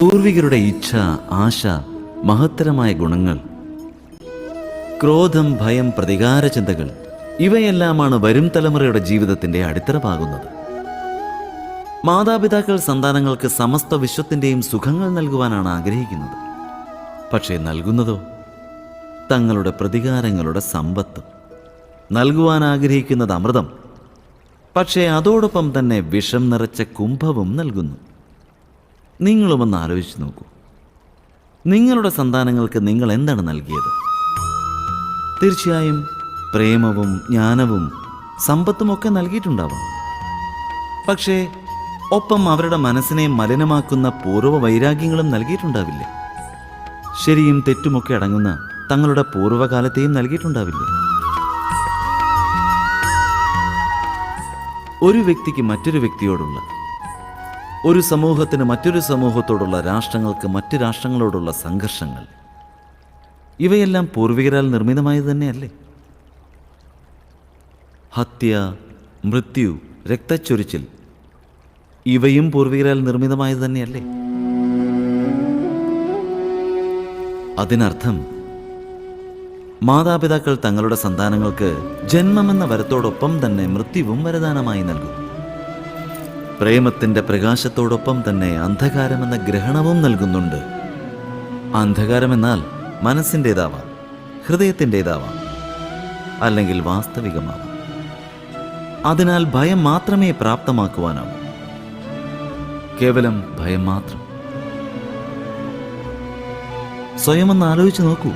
പൂർവികരുടെ ഇച്ഛ, ആശ, മഹത്തരമായ ഗുണങ്ങൾ, ക്രോധം, ഭയം, പ്രതികാര ചിന്തകൾ ഇവയെല്ലാമാണ് വരും തലമുറയുടെ ജീവിതത്തിന്റെ അടിത്തറപാകുന്നത്. മാതാപിതാക്കൾ സന്താനങ്ങൾക്ക് സമസ്ത വിശ്വത്തിൻ്റെയും സുഖങ്ങൾ നൽകുവാനാണ് ആഗ്രഹിക്കുന്നത്. പക്ഷേ നൽകുന്നതോ തങ്ങളുടെ പ്രതികാരങ്ങളുടെ സമ്പത്ത്. നൽകുവാൻ ആഗ്രഹിക്കുന്നത് അമൃതം, പക്ഷേ അതോടൊപ്പം തന്നെ വിഷം നിറച്ച കുംഭവും നൽകുന്നു. നിങ്ങളുമൊന്ന് ആലോചിച്ച് നോക്കൂ. നിങ്ങളുടെ സന്താനങ്ങൾക്ക് നിങ്ങൾ എന്താണ് നൽകിയത്? തീർച്ചയായും പ്രേമവും ജ്ഞാനവും സമ്പത്തുമൊക്കെ നൽകിയിട്ടുണ്ടാവാം. പക്ഷേ ഒപ്പം അവരുടെ മനസ്സിനെ മലിനമാക്കുന്ന പൂർവ്വ വൈരാഗ്യങ്ങളും നൽകിയിട്ടുണ്ടാവില്ലേ? ശരിയും തെറ്റുമൊക്കെ അടങ്ങുന്ന തങ്ങളുടെ പൂർവ്വകാലത്തെയും നൽകിയിട്ടുണ്ടാവില്ലേ? ഒരു വ്യക്തിക്ക് മറ്റൊരു വ്യക്തിയോടുള്ള, ഒരു സമൂഹത്തിന് മറ്റൊരു സമൂഹത്തോടുള്ള, രാഷ്ട്രങ്ങൾക്ക് മറ്റു രാഷ്ട്രങ്ങളോടുള്ള സംഘർഷങ്ങൾ, ഇവയെല്ലാം പൂർവികരാൽ നിർമ്മിതമായത് തന്നെയല്ലേ? ഹത്യ, മൃത്യു, രക്തച്ചൊരിച്ചിൽ ഇവയും പൂർവികരാൽ നിർമ്മിതമായത് തന്നെയല്ലേ? അതിനർത്ഥം മാതാപിതാക്കൾ തങ്ങളുടെ സന്താനങ്ങൾക്ക് ജന്മമെന്ന വരത്തോടൊപ്പം തന്നെ മൃത്യുവും വരദാനമായി നൽകും. പ്രേമത്തിന്റെ പ്രകാശത്തോടൊപ്പം തന്നെ അന്ധകാരമെന്ന ഗ്രഹണവും നൽകുന്നുണ്ട്. അന്ധകാരമെന്നാൽ മനസ്സിൻ്റെതാവാം, ഹൃദയത്തിൻ്റെതാവാം, അല്ലെങ്കിൽ വാസ്തവികമാവാം. അതിനാൽ ഭയം മാത്രമേ പ്രാപ്തമാക്കുവാനാവൂ. കേവലം ഭയം മാത്രം. സ്വയമൊന്ന് ആലോചിച്ച് നോക്കൂ.